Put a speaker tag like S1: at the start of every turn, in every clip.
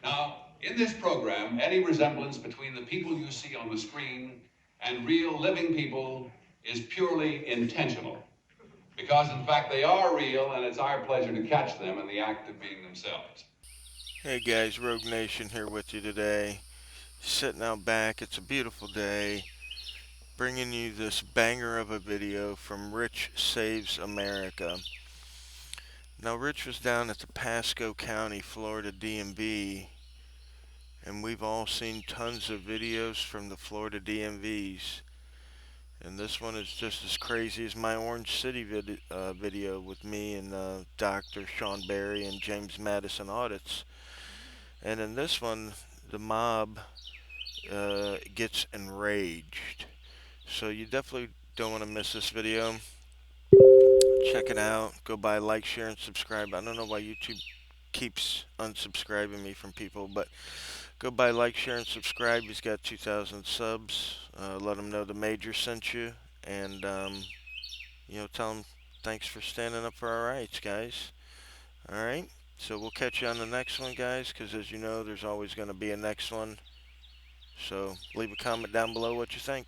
S1: Now, in this program, any resemblance between the people you see on the screen and real living people is purely intentional. Because, in fact, they are real, and it's our pleasure to catch them in the act of being themselves.
S2: Hey guys, Rogue Nation here with you today. Sitting out back, it's a beautiful day. Bringing you this banger of a video from Rich Saves America. Now, Rich was down at the Pasco County, Florida DMV, and we've all seen tons of videos from the Florida DMVs. And this one is just as crazy as my Orange City video with me and Dr. Sean Berry and James Madison Audits. And in this one, the mob gets enraged. So you definitely don't want to miss this video. Check it out. Go by, like, share, and subscribe. I don't know why YouTube keeps unsubscribing me from people, but go by, like, share, and subscribe. He's got 2,000 subs. Let him know the Major sent you, and tell him thanks for standing up for our rights, guys. All right. So we'll catch you on the next one, guys, because as you know, there's always going to be a next one. So leave a comment down below what you think.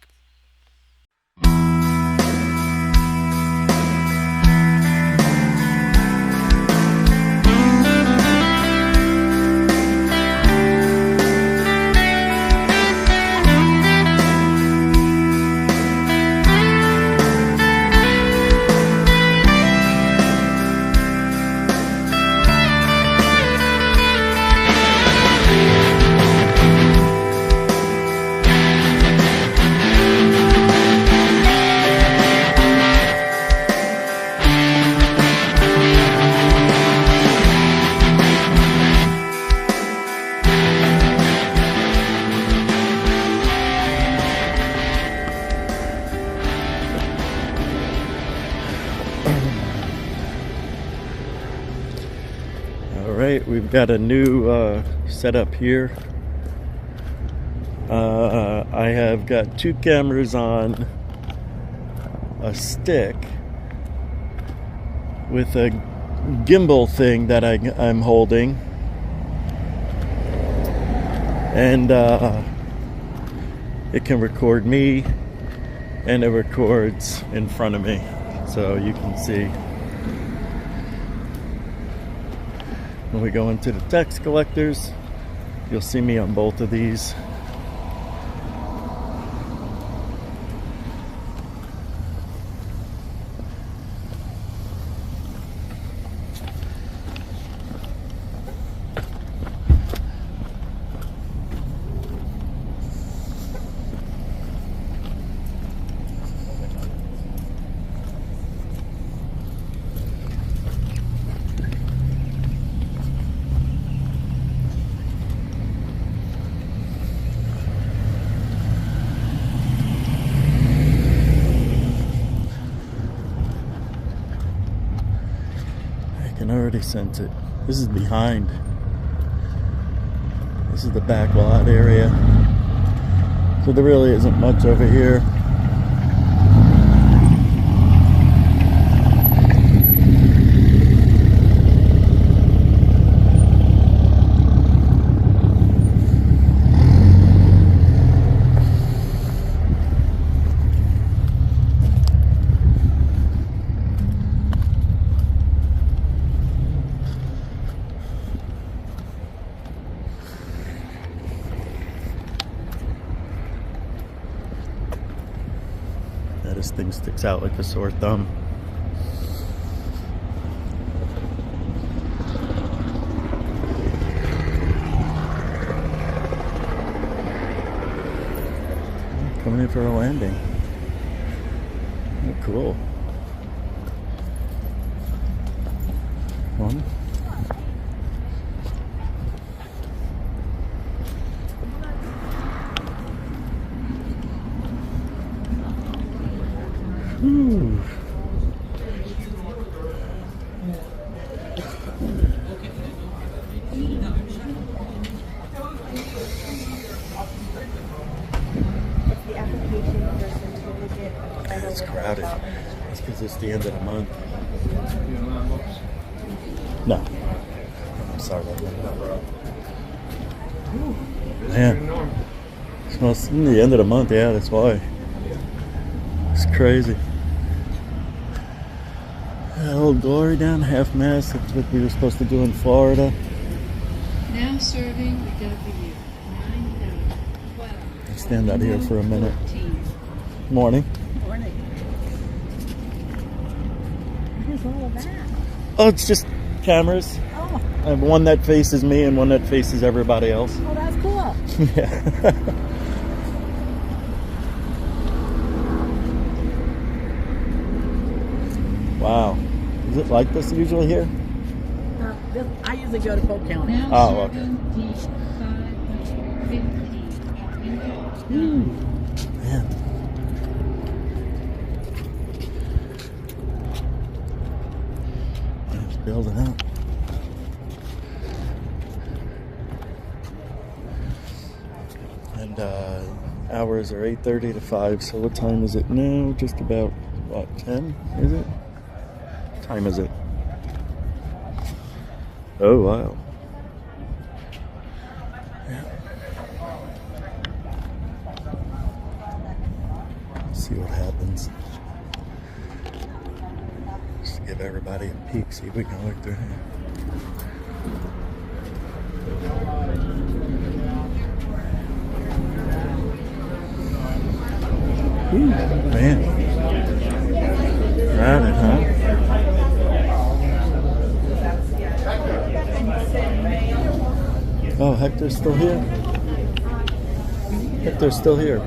S3: Alright, we've got a new setup here. I have got two cameras on a stick with a gimbal thing that I'm holding, and it can record me and it records in front of me, so you can see. When we go into the tax collectors, you'll see me on both of these. I already sent it. This is behind. This is the back lot area. So there really isn't much over here. This thing sticks out like a sore thumb. Coming in for a landing. Oh, cool. One. Ooh. It's crowded. It's because it's the end of the month. No. I'm sorry about that. Man. Well, it's in the end of the month, yeah, that's why. It's crazy. Old Glory down, half mast. That's what we were supposed to do in Florida.
S4: Now serving the W. 9:12.
S3: Stand out here for a minute. Morning.
S4: Morning. What is all of that?
S3: Oh, it's just cameras.
S4: Oh.
S3: I have one that faces me and one that faces everybody else.
S4: Oh, that's cool.
S3: Yeah. Wow. Is it like this usually here?
S4: I usually go to Polk County.
S3: Oh, okay. Man. It's building up. And hours are 8:30 to 5. So what time is it now? Just about, what, 10? Is it? What time is it? Oh, wow. Yeah. Let's see what happens. Just to give everybody a peek, see if we can look through here. Ooh, man. Got it, huh? Oh, Hector's still here? Hector's still here.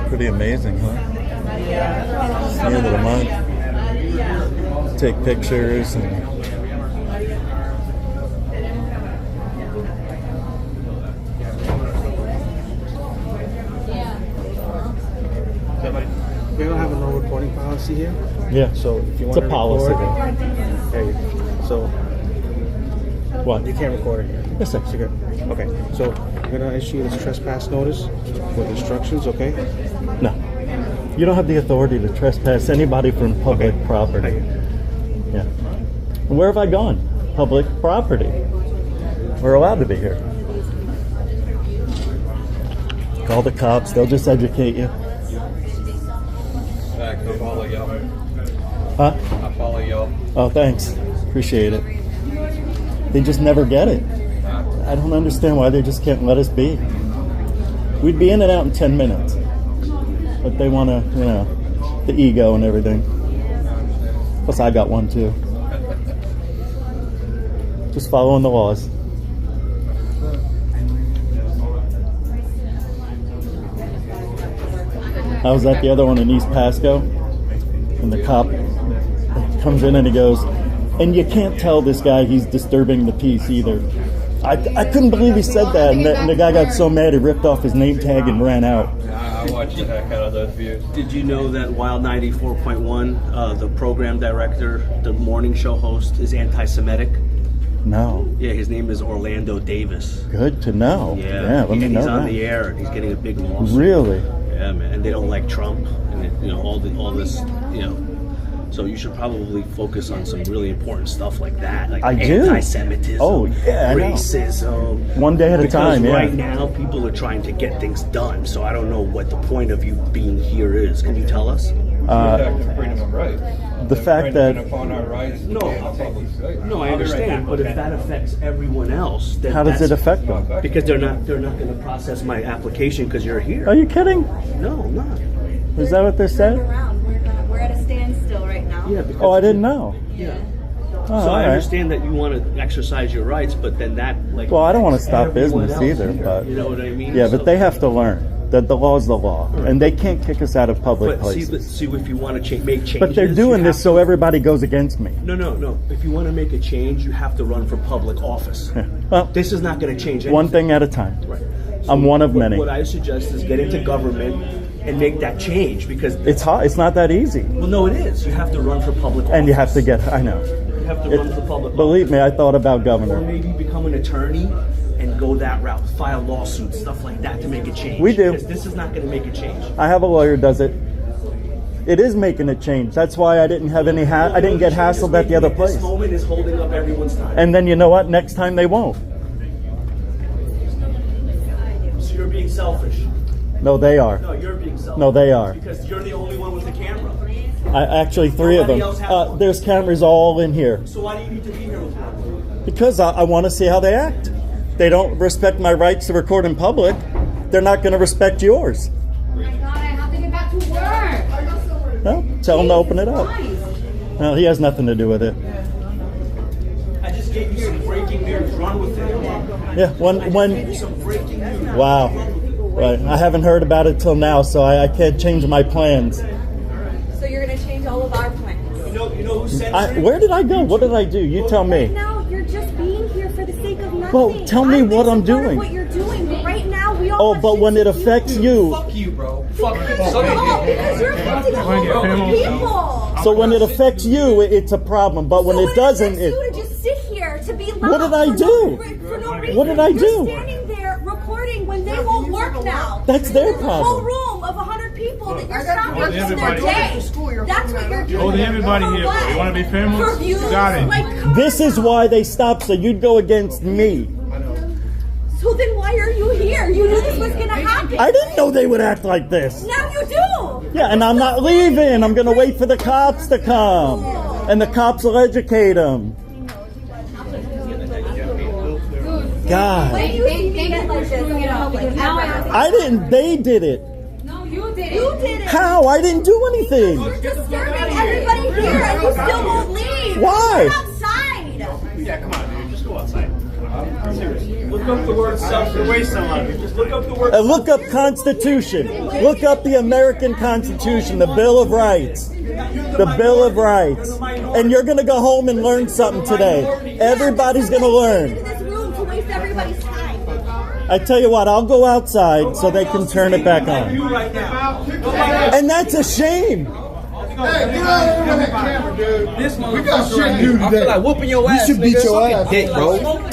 S3: Pretty amazing, huh? It's the end of the month. Take pictures and
S5: We don't have a no recording policy here.
S3: yeah.
S5: So if you
S3: It's
S5: want
S3: a
S5: to
S3: policy.
S5: record, so
S3: What?
S5: you can't record it here.
S3: Yes, sir.
S5: So good. Okay, so we're gonna issue this trespass notice with instructions. Okay.
S3: No. You don't have the authority to trespass anybody from public property. Yeah. Where have I gone? Public property. We're allowed to be here. Call the cops. They'll just educate you.
S6: I follow y'all.
S3: Huh?
S6: I follow y'all.
S3: Oh, thanks. Appreciate it. They just never get it. I don't understand why they just can't let us be. We'd be in and out in 10 minutes. But they want to, you know, the ego and everything. Plus, I got one too. Just following the laws. I was at the other one in East Pasco, and the cop comes in and he goes, and you can't tell this guy he's disturbing the peace either. I couldn't believe he said that, and the guy got so mad he ripped off his name tag and ran out.
S6: I watched the heck out of those views.
S7: Did you know that Wild 94.1, the program director, the morning show host, is anti-Semitic?
S3: No.
S7: Yeah, his name is Orlando Davis.
S3: Good to know.
S7: Yeah,
S3: let me
S7: and
S3: know
S7: he's on
S3: that.
S7: the air, and he's getting a big lawsuit.
S3: Really?
S7: Yeah, man, and they don't like Trump, and all this, So you should probably focus on some really important stuff like that, like
S3: I do.
S7: anti-Semitism,
S3: Oh, yeah, I know.
S7: racism.
S3: One day at a time, yeah.
S7: Right now, people are trying to get things done, so I don't know what the point of you being here is. Can you tell us?
S6: Protect the freedom of rights.
S3: The fact that
S6: upon our rights.
S7: No, I understand, but if that affects everyone else, then
S3: how does it affect them?
S7: Because they're not going to process my application because you're here.
S3: Are you kidding?
S7: No, I'm not.
S3: Is that what they said?
S8: Around. We're at a standstill right now.
S7: Yeah. Because
S3: Oh, I didn't know.
S7: Yeah.
S3: Oh,
S7: So
S3: all
S7: I
S3: right.
S7: understand that you want to exercise your rights, but then that
S3: Well, I don't want to
S7: affects
S3: stop
S7: everyone
S3: business
S7: else
S3: either,
S7: here.
S3: but
S7: You know what I mean?
S3: yeah,
S7: So-
S3: but they have to learn that the law is the law, and they can't kick us out of public
S7: But
S3: places.
S7: see, if you want to make changes,
S3: But they're
S7: you
S3: doing this
S7: have
S3: so
S7: to-
S3: everybody goes against me.
S7: No. If you want to make a change, you have to run for public office.
S3: Well,
S7: This is not going to change anything.
S3: one thing at a time.
S7: Right.
S3: I'm one of
S7: what-
S3: many.
S7: What I suggest is get into government and make that change because
S3: It's hard. It's not that easy,
S7: well, no, it is. You have to run for public office.
S3: and you have to get. I know.
S7: You have to run for public
S3: Believe me, I thought about
S7: office. Or
S3: governor.
S7: maybe become an attorney and go that route, file lawsuits, stuff like that to make a change.
S3: We do.
S7: Because this is not going to make a change.
S3: I have a lawyer does it. It is making a change. That's why I didn't have any. I didn't get hassled at the other place.
S7: This moment is holding up everyone's time.
S3: And then you know what? Next time they won't.
S7: So you're being selfish.
S3: No, they are.
S7: No, you're being selfish.
S3: No, they are.
S7: Because you're the only one with the camera.
S3: Actually, 3 of them. There's cameras all in here.
S7: So why do you need to be here with one?
S3: Because I want to see how they act. They don't respect my rights to record in public. They're not going to respect yours.
S9: Oh my God, I have to get back to work.
S3: No, tell them to open it up. No, he has nothing to do with it.
S7: I just gave you some breaking news. Run with it.
S3: Yeah, when
S7: Some breaking news.
S3: wow, right. I haven't heard about it till now, so I can't change my plans.
S8: So you're gonna change all of our plans.
S7: You know who censored?
S3: Where did I go? What did I do? You tell me.
S8: Right now, you're just being here for the sake of nothing.
S3: Well, tell me what I'm doing.
S8: What you're doing, but right now we all.
S3: Oh, but when it affects you.
S6: Fuck you, bro. Fuck you.
S8: Because you're affecting a whole group of people.
S3: So when it affects you, it's a problem. But when it doesn't,
S8: it you to just sit here to be loud.
S3: What did I do?
S8: For no reason.
S3: What did I do?
S8: You're standing there recording when they won't work now.
S3: That's their
S8: There's a whole
S3: problem.
S8: room of 100 people that you're stopping in their day. That's what you're doing.
S10: Hold everybody here, bro. You want to be famous?
S8: For views?
S10: Got it.
S8: Like, come
S3: This
S8: on
S3: is
S8: now.
S3: why they stopped, so you'd go against me.
S8: So then why are you here? You knew this was gonna happen.
S3: I didn't know they would act like this.
S8: Now you do.
S3: Yeah, and I'm not leaving. I'm going to wait for the cops to come. And the cops will educate them. God.
S8: When you see me get like this in public,
S3: I didn't. They did it.
S9: No, you did it.
S8: you did it.
S3: How? I didn't do anything.
S8: You're disturbing everybody here, and you still won't leave.
S3: Why?
S8: Come outside.
S7: Yeah, come on, dude. Just go outside. I'm serious. Look up the word self. You're wasting a lot. Just look up the word.
S3: Look up Constitution. Look up the American Constitution, the Bill of Rights. The Bill of Rights. And you're going to go home and learn something today. Everybody's going to learn.
S8: Into this room to waste everybody's time.
S3: I tell you what, I'll go outside so they can turn it back on.
S7: You right now.
S3: And that's a shame.
S11: Hey, get out of here with that camera, dude.
S6: This
S11: We got shit to
S6: right
S11: do
S6: here. I feel
S11: today.
S6: like whooping your ass.
S11: You should beat
S6: nigga.
S11: your
S6: Suck
S11: ass.
S6: a dick, bro.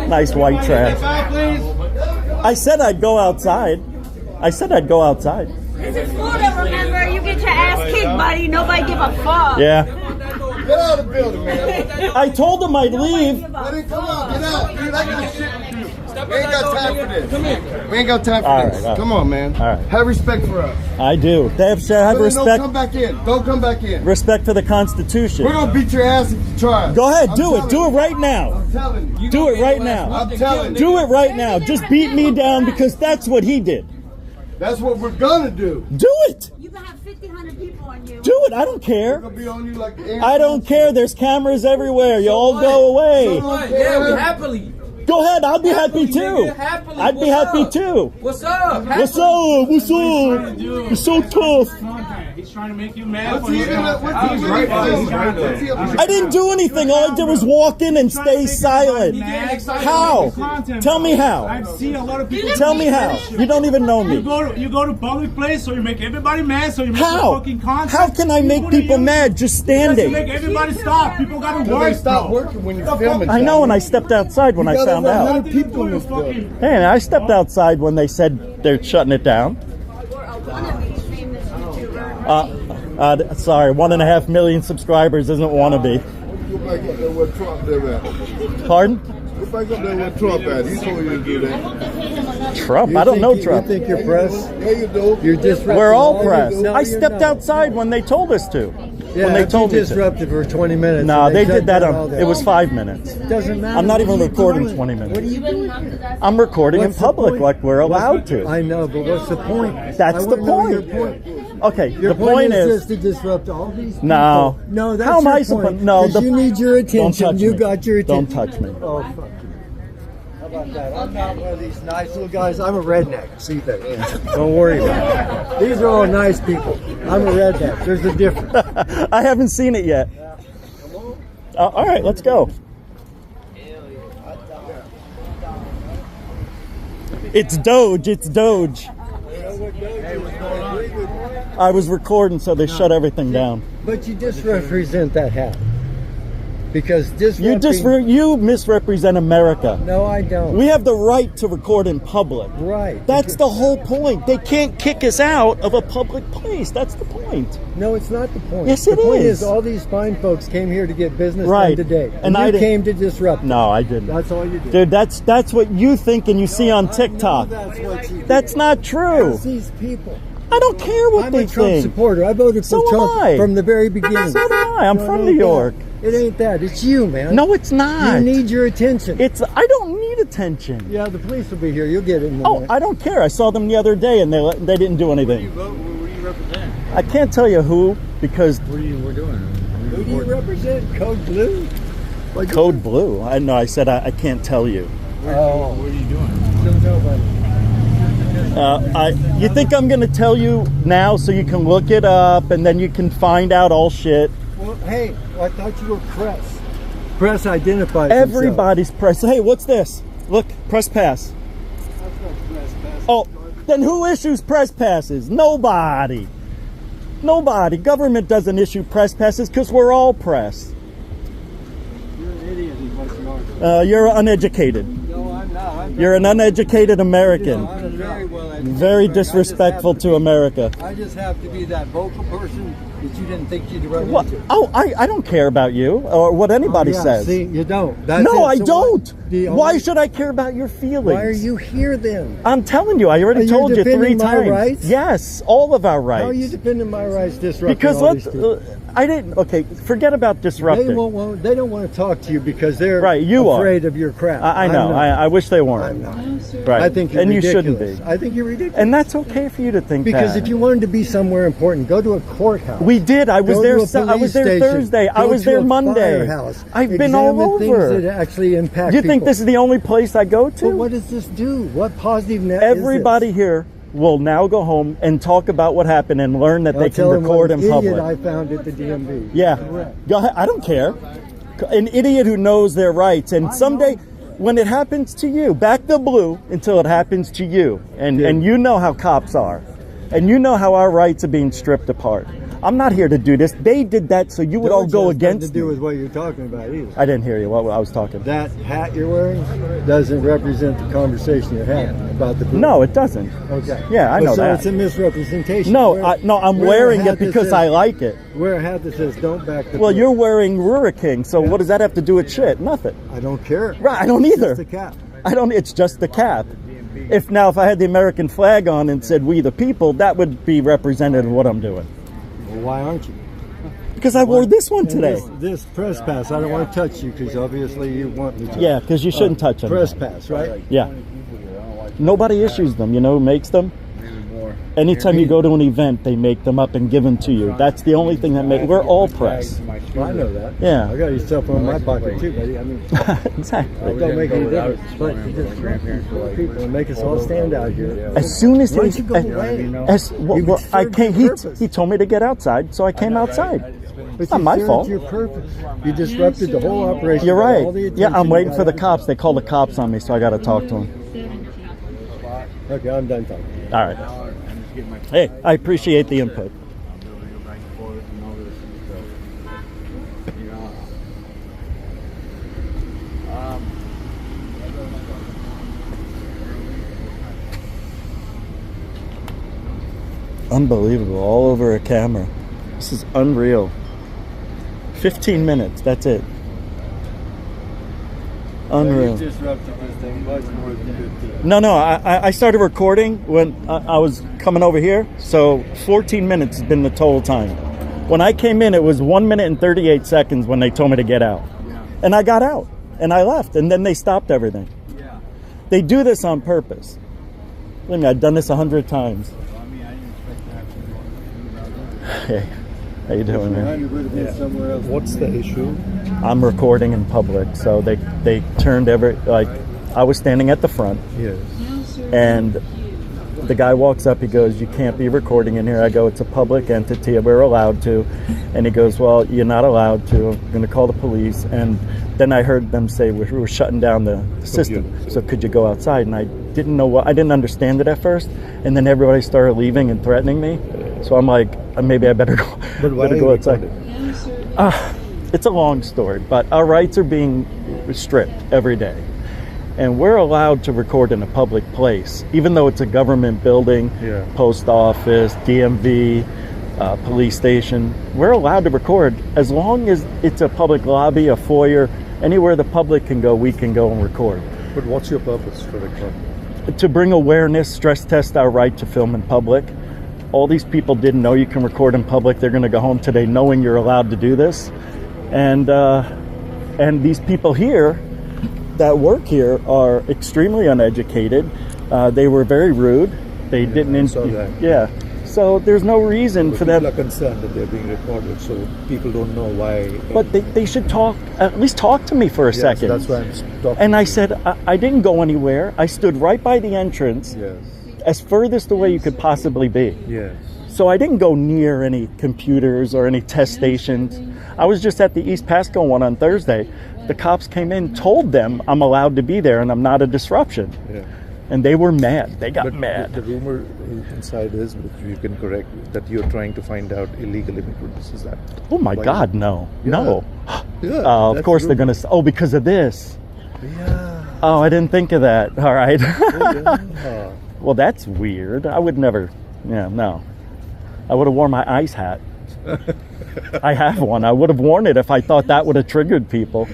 S3: Nice white trash. I said I'd go outside. I said I'd go outside.
S8: This is Florida, remember? You get your ass kicked, buddy. Nobody give a fuck.
S3: Yeah.
S11: Get out of the building, man.
S3: I told them I'd leave.
S11: Let it come on, get out, dude. I got shit to do. We ain't got time for this. Come here. We ain't got time for
S3: All
S11: this.
S3: right, all right.
S11: Come on, man.
S3: All right.
S11: Have respect for us.
S3: I do. They have to have
S11: Don't come
S3: respect.
S11: back in. Don't come back in.
S3: Respect for the Constitution.
S11: We're gonna beat your ass if you try.
S3: Go ahead,
S11: I'm
S3: do it.
S11: telling
S3: Do
S11: you.
S3: it right now.
S11: I'm telling you.
S3: Do it right now.
S11: I'm telling you.
S3: Do it right now. Just beat me down because that's what he did.
S11: That's what we're gonna do.
S3: Do it.
S8: You can have 1,500 people on you.
S3: Do it. I don't care.
S11: We're gonna be on you like the
S3: I don't care. There's cameras everywhere. You all go away.
S6: Yeah, we happily.
S3: Go ahead. I'll be happy too.
S6: nigga, happily.
S3: I'd be
S6: What's
S3: happy
S6: up?
S3: too.
S6: What's up?
S3: What's up? What's up? You're so tough.
S10: He's trying to make you mad.
S11: What's he right
S3: I didn't do anything. All I did was walk in and stay silent. How? Tell me how.
S10: I've seen a lot of people.
S3: Tell me how. You don't even know
S10: You
S3: me.
S10: go to public place, so you make everybody mad, so you make
S3: How?
S10: fucking content.
S3: How can I make people mad just
S10: Because you
S3: standing?
S10: make everybody stop. People gotta
S11: They
S10: work.
S11: stop
S10: bro.
S11: working when you're filming.
S3: I know, and I stepped outside when I
S11: got
S3: found
S11: over
S3: out.
S11: 100 people in this building.
S3: Hey, I stepped outside when they said they're shutting it down. Sorry, 1.5 million subscribers isn't wannabe.
S11: Go back up there where Trump live at.
S3: Pardon?
S11: Go back up there where Trump at. He told you to do that.
S3: Trump? I don't know Trump.
S12: You think you're press?
S11: Yeah, you do.
S12: You're disruptive.
S3: We're all press.
S12: No,
S3: I
S12: you're
S3: stepped
S12: not.
S3: outside when they told us to.
S12: Yeah,
S3: When they told me to.
S12: disrupted for 20 minutes.
S3: No,
S12: and
S3: they
S12: shut
S3: did that
S12: down all
S3: on. It was 5 minutes.
S12: Doesn't matter.
S3: I'm not even
S12: What are you
S3: recording
S12: doing?
S3: 20 minutes.
S12: What are you doing?
S3: I'm recording in
S12: What's the
S3: public
S12: point?
S3: like we're allowed to.
S12: I know, but what's the point?
S3: That's
S12: I
S3: the
S12: wanna know your
S3: point.
S12: point.
S3: Okay,
S12: Your
S3: the point
S12: is
S3: is.
S12: just to disrupt all these people.
S3: No.
S12: No, that's
S3: How am
S12: your
S3: I
S12: point.
S3: supposed? No,
S12: 'Cause you need your
S3: Don't
S12: attention.
S3: touch
S12: You
S3: me.
S12: got your attention.
S3: Don't touch me.
S12: Oh, fuck you. How about that? I'm not one of these nice little guys. I'm a redneck. See that? Don't worry about it. These are all nice people. I'm a redneck. There's a difference.
S3: I haven't seen it yet. All right, let's go. It's Doge. It's Doge. I was recording, so they shut everything down.
S12: But you just represent that hat. Because
S3: you misrepresent America.
S12: No, I don't.
S3: We have the right to record in public.
S12: Right.
S3: That's the whole point. They can't kick us out of a public place. That's the point.
S12: No, it's not the point.
S3: Yes, it
S12: The point
S3: is.
S12: is all these fine folks came here to get business
S3: Right.
S12: done today.
S3: And I
S12: you
S3: didn't-
S12: came to disrupt.
S3: No, I didn't.
S12: That's all you did.
S3: Dude, that's what you think and you see on TikTok.
S12: That's what you did.
S3: That's not true.
S12: It's these people.
S3: I don't care what
S12: I'm
S3: they
S12: a Trump
S3: think.
S12: supporter. I voted
S3: So
S12: for
S3: am
S12: Trump
S3: I.
S12: from the very beginning.
S3: So do I. I'm
S12: No,
S3: from
S12: it
S3: New
S12: ain't
S3: York.
S12: that. It ain't that. It's you, man.
S3: No, it's not.
S12: You need your attention.
S3: I don't need attention.
S12: Yeah, the police will be here. You'll get it in a
S3: Oh,
S12: minute.
S3: I don't care. I saw them the other day and they didn't do anything.
S5: What do you represent?
S3: I can't tell you who because
S5: What are you doing?
S12: Who do you represent? Code Blue?
S3: Code Blue. I know. I said I can't tell you.
S5: What are you doing?
S12: Don't know, buddy.
S3: You think I'm going to tell you now so you can look it up and then you can find out all shit?
S12: Well, hey, I thought you were press. Press identifies
S3: Everybody's press. Hey, what's this? Look, press pass. Oh, then who issues press passes? Nobody. Nobody. Government doesn't issue press passes because we're all press.
S12: You're an idiot is what you are.
S3: You're uneducated.
S12: No, I'm not.
S3: You're an uneducated American.
S12: I'm very well educated.
S3: Very disrespectful to America.
S12: I just have to be that vocal person that you didn't think you'd run
S3: What?
S12: into.
S3: Oh, I don't care about you or what anybody
S12: Oh, yeah,
S3: says.
S12: See, you don't. That's
S3: No,
S12: it.
S3: I
S12: So
S3: don't. Why
S12: only-
S3: should I care about your feelings?
S12: Why are you here then?
S3: I'm telling you, I
S12: Are
S3: already
S12: you
S3: told you 3
S12: defending my
S3: times.
S12: rights?
S3: Yes, all of our rights.
S12: How are you defending my rights disrupting
S3: Because
S12: all these people?
S3: I didn't. Okay, forget about disrupting.
S12: They don't want to talk to you because they're
S3: Right, you are.
S12: afraid of your crap.
S3: I know.
S12: I'm not.
S3: I wish they weren't.
S12: I'm not.
S3: Right.
S12: I think you're
S3: and
S12: ridiculous.
S3: you shouldn't be.
S12: I think you're ridiculous.
S3: And that's okay for you to think
S12: Because
S3: that.
S12: if you wanted to be somewhere important, go to a courthouse.
S3: We did. I was
S12: Go
S3: there.
S12: to a
S3: I was there
S12: police station.
S3: Thursday. I
S12: Go
S3: was
S12: to
S3: there
S12: a
S3: Monday.
S12: firehouse.
S3: I've been all
S12: Examine
S3: over.
S12: things that actually impact
S3: You think
S12: people.
S3: this is the only place I go to?
S12: But what does this do? What positive net
S3: Everybody
S12: is
S3: here will now go home and talk about what happened and learn that
S12: this?
S3: they
S12: I'll
S3: can
S12: tell them
S3: record
S12: what
S3: in
S12: an
S3: public.
S12: idiot I found at the DMV.
S3: Yeah.
S12: Correct.
S3: Go ahead. I don't care. An idiot who knows their rights. And someday, when it happens to you, back the blue until it happens to you. And you know how cops are. And you know how our rights are being stripped apart. I'm not here to do this. They did that so you would all
S12: George
S3: go
S12: has nothing
S3: against
S12: to do
S3: me.
S12: with what you're talking about either.
S3: I didn't hear you. What I was talking.
S12: That hat you're wearing doesn't represent the conversation you're having about the blue.
S3: No, it doesn't.
S12: Okay.
S3: Yeah, I know
S12: so
S3: that.
S12: it's a misrepresentation.
S3: No, I'm
S12: wear a
S3: wearing
S12: hat
S3: it
S12: that
S3: because
S12: says-
S3: I like it.
S12: Wear a hat that says "Don't back the."
S3: Well,
S12: blue."
S3: you're wearing Rura King, so what does that have to do with shit? Nothing.
S12: I don't care.
S3: Right, I don't
S12: It's
S3: either.
S12: just a cap.
S3: I don't. It's just the cap. If I had the American flag on and said "We the People," that would be representative of what I'm doing.
S12: Well, why aren't you?
S3: Because I wore this one
S12: And
S3: today.
S12: This press pass. I don't want to touch you because obviously you want me to.
S3: Yeah, because you shouldn't touch them.
S12: Press pass, right?
S3: Yeah. Nobody issues them. You know who makes them? Anytime you go to an event, they make them up and give them to you. That's the only thing that makes. We're all press.
S12: Well, I know that.
S3: Yeah.
S12: I got your cell phone in my pocket too, buddy. I mean,
S3: Exactly.
S12: it don't make any difference. But you just people and make us all stand out here.
S3: As soon as
S12: Why don't you go away?
S3: He told me to get outside, so I came outside.
S12: But
S3: It's not my
S12: served
S3: fault.
S12: your purpose. You disrupted the whole operation.
S3: You're
S12: All
S3: right.
S12: the
S3: Yeah,
S12: attention
S3: I'm
S12: you
S3: waiting
S12: got.
S3: for the cops. They call the cops on me, so I got to talk to them.
S12: Okay, I'm done talking.
S3: All right. Hey, I appreciate the input. Unbelievable. All over a camera. This is unreal. 15 minutes. That's it. Unreal.
S12: You disrupted this thing much more than 15.
S3: No. I started recording when I was coming over here. So 14 minutes has been the total time. When I came in, it was 1 minute and 38 seconds when they told me to get out. And I got out. And I left. And then they stopped everything. They do this on purpose. Believe me, I've done this 100 times. Hey, how you doing, man?
S5: What's the issue?
S3: I'm recording in public, so they turned I was standing at the front.
S5: Yes.
S3: And the guy walks up, he goes, "You can't be recording in here." I go, "It's a public entity, we're allowed to." And he goes, "Well, you're not allowed to. I'm going to call the police." And then I heard them say we're shutting down the system. So could you go outside? And I didn't know I didn't understand it at first. And then everybody started leaving and threatening me. So I'm like, maybe I better go,
S5: But why
S3: better go outside. it's a long story, but our rights are being stripped every day. And we're allowed to record in a public place, even though it's a government building, post office, DMV, police station. We're allowed to record as long as it's a public lobby, a foyer, anywhere the public can go, we can go and record.
S12: But what's your purpose for recording?
S3: To bring awareness, stress test our right to film in public. All these people didn't know you can record in public. They're going to go home today knowing you're allowed to do this. And these people here that work here are extremely uneducated. They were very rude. They didn't. So there's no reason for them.
S12: People are concerned that they're being recorded, so people don't know why.
S3: But they should talk. At least talk to me for a second.
S12: So that's why I'm talking.
S3: And I said I didn't go anywhere. I stood right by the entrance, as furthest away you could possibly be.
S12: Yes.
S3: So I didn't go near any computers or any test stations. I was just at the East Pasco one on Thursday. The cops came in, told them I'm allowed to be there and I'm not a disruption.
S12: Yeah.
S3: And they were mad. They got mad.
S12: The rumor inside is, which you can correct, that you're trying to find out illegal immigrants. Is that?
S3: Oh my God, no. No.
S12: Yeah,
S3: of course they're going to, because of this.
S12: Yeah.
S3: Oh, I didn't think of that. All right.
S12: Yeah.
S3: Well, that's weird. I would never, no. I would have worn my ice hat. I have one. I would have worn it if I thought that would have triggered people.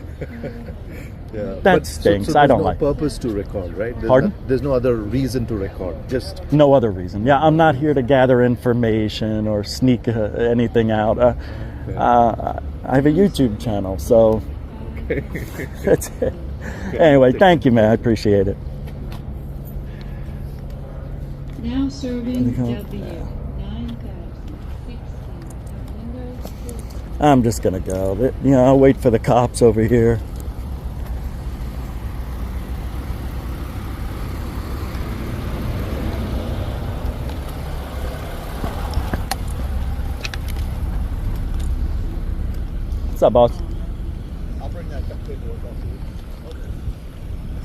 S12: Yeah.
S3: That stinks.
S12: So
S3: I don't
S12: like.
S3: like.
S12: Purpose to record, right?
S3: Pardon?
S12: There's no other reason to record. Just
S3: no other reason. Yeah, I'm not here to gather information or sneak anything out. I have a YouTube channel, so that's it. Anyway, thank you, man. I appreciate it.
S4: Now serving W.
S3: I'm just gonna go. I'll wait for the cops over here. What's up, boss?
S12: I'll bring that paperwork up to you. Okay.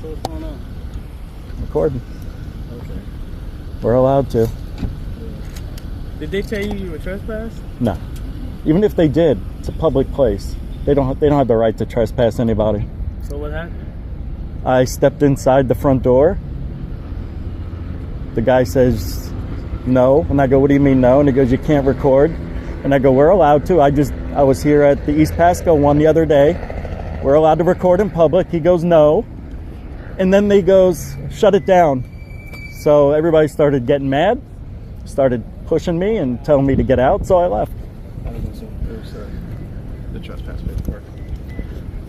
S5: So what's going on?
S3: Recording.
S5: Okay.
S3: We're allowed to.
S5: Did they tell you were trespassed?
S3: No. Even if they did, it's a public place. They don't have the right to trespass anybody.
S5: So what happened?
S3: I stepped inside the front door. The guy says no, and I go, what do you mean no? And he goes, you can't record. And I go, we're allowed to. I was here at the East Pasco one the other day. We're allowed to record in public. He goes, no. And then he goes, shut it down. So everybody started getting mad, started pushing me and telling me to get out, so I left.
S5: It was the trespass paperwork.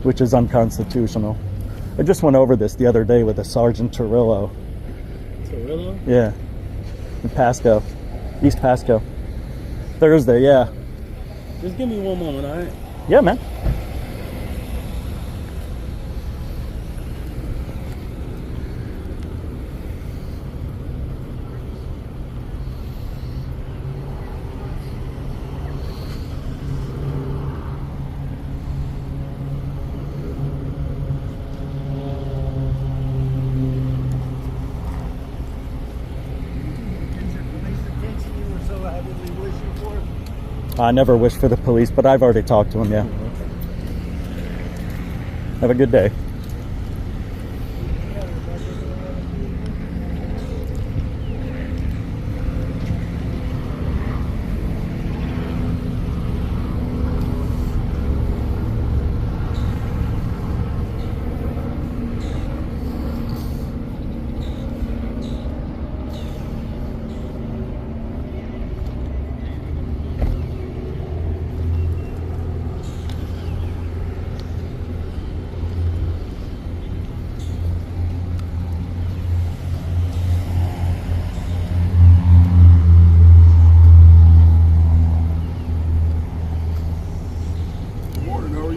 S3: Which is unconstitutional. I just went over this the other day with a Sergeant Torillo.
S5: Torillo?
S3: Yeah. In Pasco. East Pasco. Thursday, yeah.
S5: Just give me one moment, alright?
S3: Yeah, man. I never wish for the police, but I've already talked to him, yeah. Have a good day.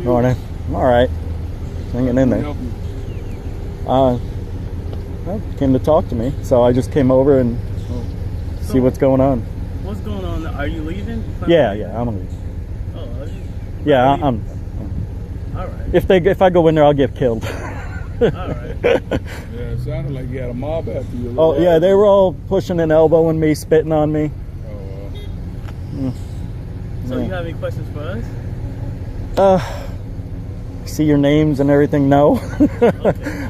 S3: Morning. I'm all right. Hanging in there. Well, came to talk to me, so I just came over and see what's going on.
S5: What's going on? Are you leaving?
S3: Yeah, I'm leaving.
S5: Oh, are you?
S3: Yeah, I'm.
S5: All right.
S3: If I go in there, I'll get killed.
S5: All right.
S10: Yeah, it sounded like you had a mob after you.
S3: Oh yeah, they were all pushing and elbowing me, spitting on me.
S10: Oh,
S5: So you have any questions for us?
S3: see your names and everything? No.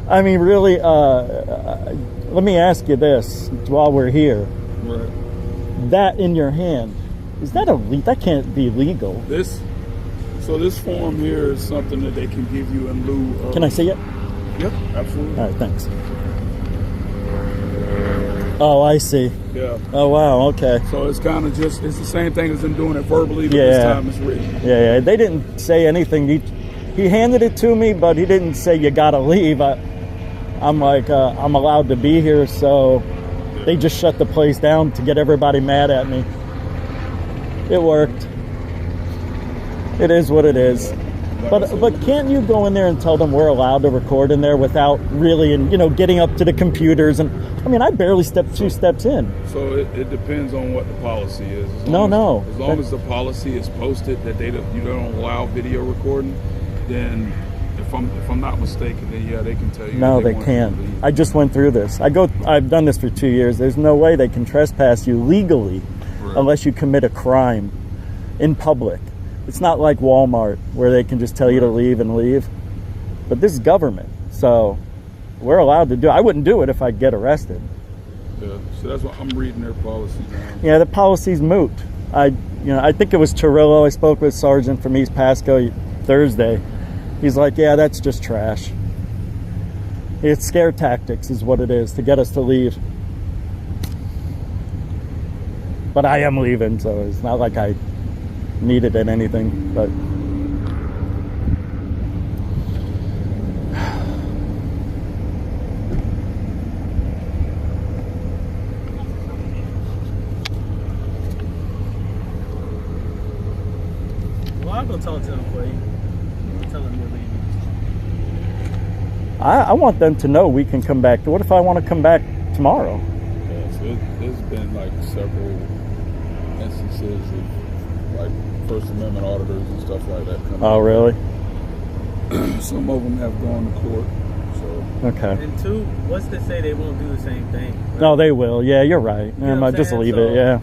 S3: I mean, really, let me ask you this while we're here.
S10: Right.
S3: That in your hand, is that that can't be legal.
S10: This form here is something that they can give you in lieu of.
S3: Can I see it?
S10: Yep, absolutely.
S3: All right, thanks. Oh, I see.
S10: Yeah.
S3: Oh, wow, okay.
S10: So it's kind of it's the same thing as them doing it verbally, but this time it's written.
S3: Yeah, they didn't say anything. He handed it to me, but he didn't say you gotta leave. I'm like, I'm allowed to be here, so they just shut the place down to get everybody mad at me. It worked. It is what it is. But can't you go in there and tell them we're allowed to record in there without really, getting up to the computers? And I mean, I barely stepped 2 steps in.
S10: So it depends on what the policy is. As
S3: No.
S10: long as the policy is posted that you don't allow video recording, then if I'm not mistaken, then yeah, they can tell you.
S3: No, they can't. I just went through this. I've done this for 2 years. There's no way they can trespass you legally unless you commit a crime in public. It's not like Walmart where they can just tell you to leave and leave. But this is government, so we're allowed to do it. I wouldn't do it if I get arrested.
S10: Yeah, so that's what I'm reading their policy now.
S3: Yeah, the policy's moot. I think it was Torillo. I spoke with Sergeant from East Pasco Thursday. He's like, yeah, that's just trash. It's scare tactics is what it is to get us to leave. But I am leaving, so it's not like I needed it anything, but
S7: well, I'll go talk to them for you. Tell them you're leaving.
S3: I want them to know we can come back. What if I want to come back tomorrow?
S10: Yeah, so there's been like several instances of like First Amendment auditors and stuff like that coming.
S3: Oh, really?
S10: Some of them have gone to court. So
S3: Okay.
S7: And 2, what's to say they won't do the same thing? Right?
S3: No, they will. Yeah, you're right.
S7: You know what I'm
S3: Just
S7: saying?
S3: leave
S7: So
S3: it. Yeah.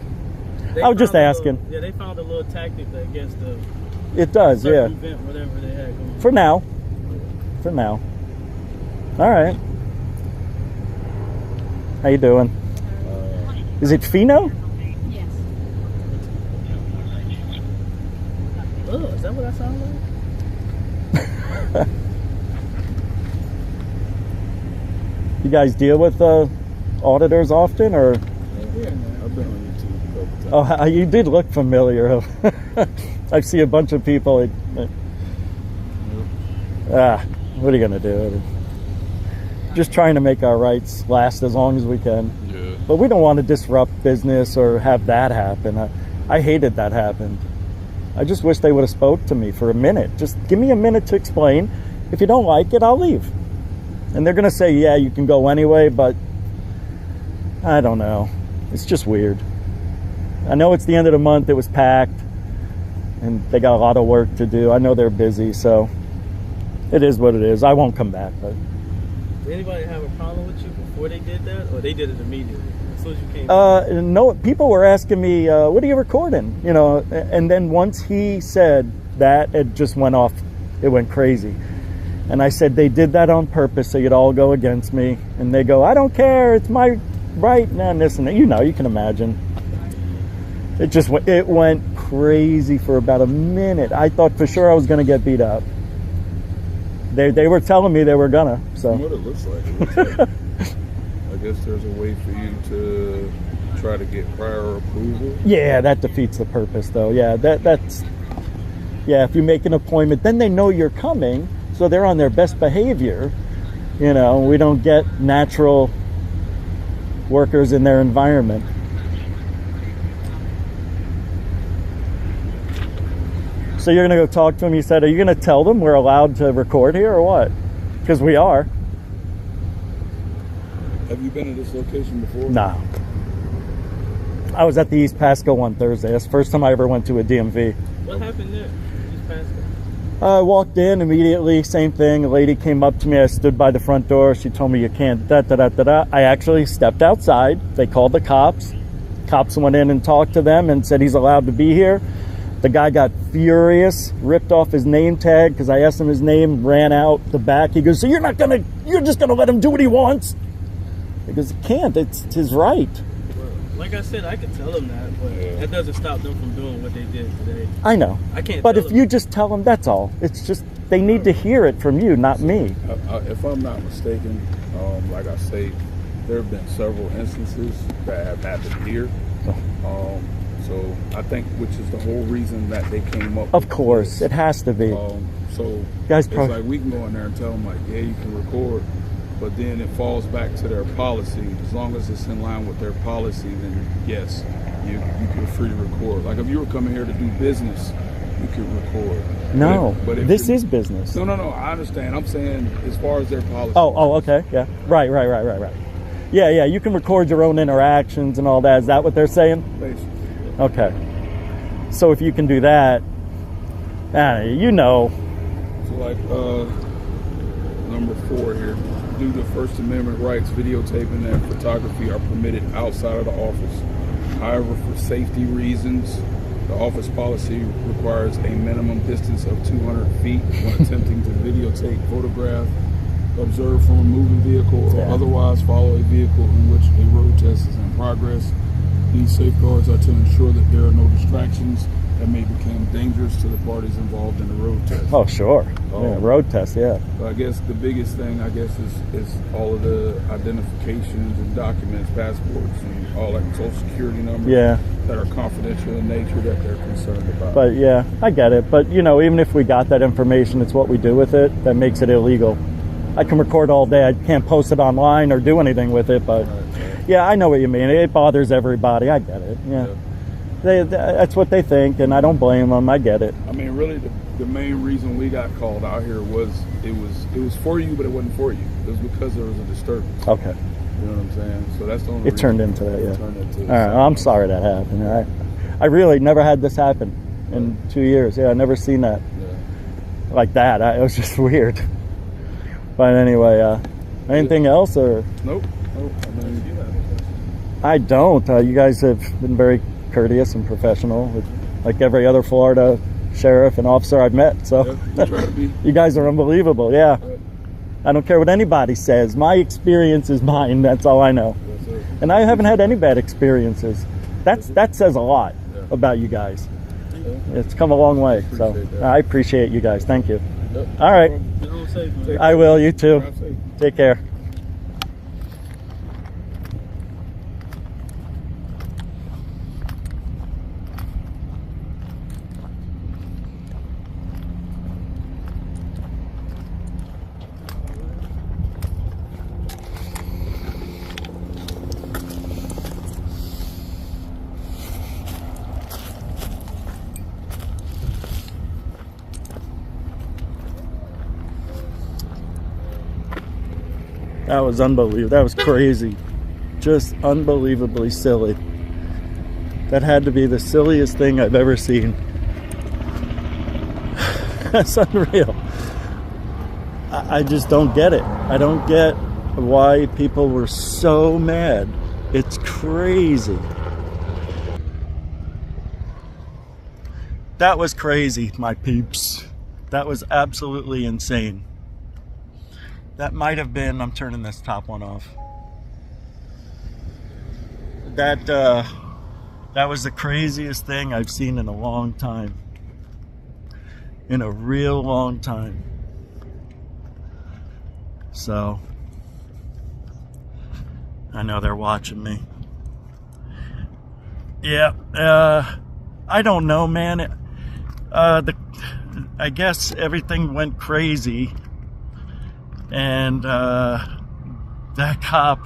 S3: I was just asking.
S7: They found a little tactic against the.
S3: It does. Yeah.
S7: Event, whatever they had going.
S3: For now. For now. All right. How you doing? Is it Fino?
S4: Yes.
S7: Oh, is that what I sound like?
S3: You guys deal with auditors often, or?
S10: yeah, I've been on YouTube a couple times.
S3: Oh, you did look familiar. I see a bunch of people. What are you gonna do? Just trying to make our rights last as long as we can.
S10: Yeah.
S3: But we don't want to disrupt business or have that happen. I hated that happened. I just wish they would have spoke to me for a minute. Just give me a minute to explain. If you don't like it, I'll leave. And they're gonna say, yeah, you can go anyway, but I don't know. It's just weird. I know it's the end of the month. It was packed and they got a lot of work to do. I know they're busy, so it is what it is. I won't come back, but.
S7: Did anybody have a problem with you before they did that, or they did it immediately as soon as you came?
S3: No, people were asking me, what are you recording? And then once he said that, it just went off. It went crazy. And I said they did that on purpose so you'd all go against me. And they go, I don't care. It's my right. And this and that. You can imagine. It went crazy for about a minute. I thought for sure I was going to get beat up. They were telling me they were gonna. So.
S10: What it looks like. I guess there's a way for you to try to get prior approval.
S3: Yeah, that defeats the purpose, though. Yeah, that's. Yeah, if you make an appointment, then they know you're coming, so they're on their best behavior. We don't get natural workers in their environment. So you're going to go talk to them. You said, are you going to tell them we're allowed to record here or what? Because we are.
S10: Have you been to this location before?
S3: No. I was at the East Pasco on Thursday. That's the first time I ever went to a DMV.
S7: What happened there? East Pasco?
S3: I walked in immediately, same thing. A lady came up to me. I stood by the front door. She told me you can't, I actually stepped outside. They called the cops. Cops went in and talked to them and said he's allowed to be here. The guy got furious, ripped off his name tag because I asked him his name, ran out the back. He goes, so you're just gonna let him do what he wants? He goes, he can't, it's his right.
S13: Like I said, I could tell them that, but that doesn't stop them from doing what they did today.
S3: I know.
S13: I can't.
S3: But if you just tell them, that's all. It's just they need to hear it from you, not me.
S10: If I'm not mistaken, like I say, there have been several instances that have happened here. So I think, which is the whole reason that they came up.
S3: Of course, it has to be.
S10: So
S3: guys,
S10: it's like we can go in there and tell them like, yeah, you can record, but then it falls back to their policy. As long as it's in line with their policy, then yes, you can free to record. Like if you were coming here to do business, you could record.
S3: No,
S10: but if
S3: this is business.
S10: No, I understand. I'm saying as far as their policy.
S3: Oh, okay, yeah, right. Yeah, you can record your own interactions and all that. Is that what they're saying?
S10: Basically.
S3: Okay. So if you can do that, you know.
S10: So like number 4 here, due to First Amendment rights, videotaping and photography are permitted outside of the office. However, for safety reasons, the office policy requires a minimum distance of 200 feet when attempting to videotape, photograph, observe from a moving vehicle, or otherwise follow a vehicle in which a road test is in progress. These safeguards are to ensure that there are no distractions that may become dangerous to the parties involved in the road test.
S3: Oh, sure. Road test, yeah.
S10: I guess the biggest thing, is all of the identifications and documents, passports, and all that social security numbers that are confidential in nature that they're concerned about.
S3: But yeah, I get it. But even if we got that information, it's what we do with it that makes it illegal. I can record all day. I can't post it online or do anything with it, but yeah, I know what you mean. It bothers everybody. I get it. Yeah. That's what they think, and I don't blame them. I get it.
S10: I mean, really, the main reason we got called out here was it was for you, but it wasn't for you. It was because there was a disturbance.
S3: Okay.
S10: You know what I'm saying? So that's the only
S3: reason. It turned into that, yeah. All right, I'm sorry that happened. I really never had this happen in 2 years. Yeah, I never seen that like that. It was just weird. But anyway, anything else or?
S10: Nope.
S3: I don't. You guys have been very courteous and professional, like every other Florida sheriff and officer I've met. So you guys are unbelievable. Yeah. I don't care what anybody says. My experience is mine. That's all I know. And I haven't had any bad experiences. That says a lot about you guys. It's come a long way. So I appreciate you guys. Thank you. All right. I will. You too. Take care. That was unbelievable. That was crazy. Just unbelievably silly. That had to be the silliest thing I've ever seen. That's unreal. I just don't get it. I don't get why people were so mad. It's crazy. That was crazy, my peeps. That was absolutely insane. That might have been, I'm turning this top one off. That was the craziest thing I've seen in a long time. In a real long time. So, I know they're watching me. Yeah, I don't know, man. I guess everything went crazy. And that cop,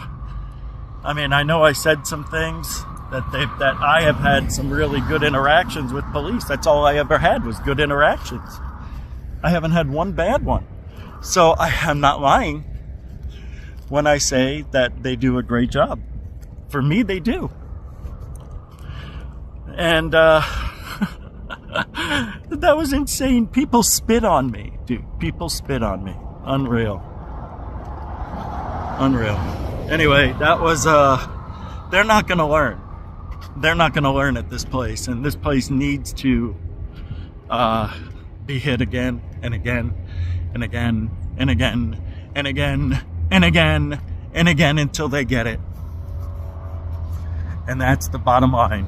S3: I mean, I know I said some things that I have had some really good interactions with police. That's all I ever had was good interactions. I haven't had one bad one. So I'm not lying when I say that they do a great job. For me, they do. And that was insane. People spit on me, dude. People spit on me. Unreal. Anyway, that was they're not gonna learn. They're not gonna learn at this place, and this place needs to be hit again and again and again and again and again and again and again until they get it. And that's the bottom line.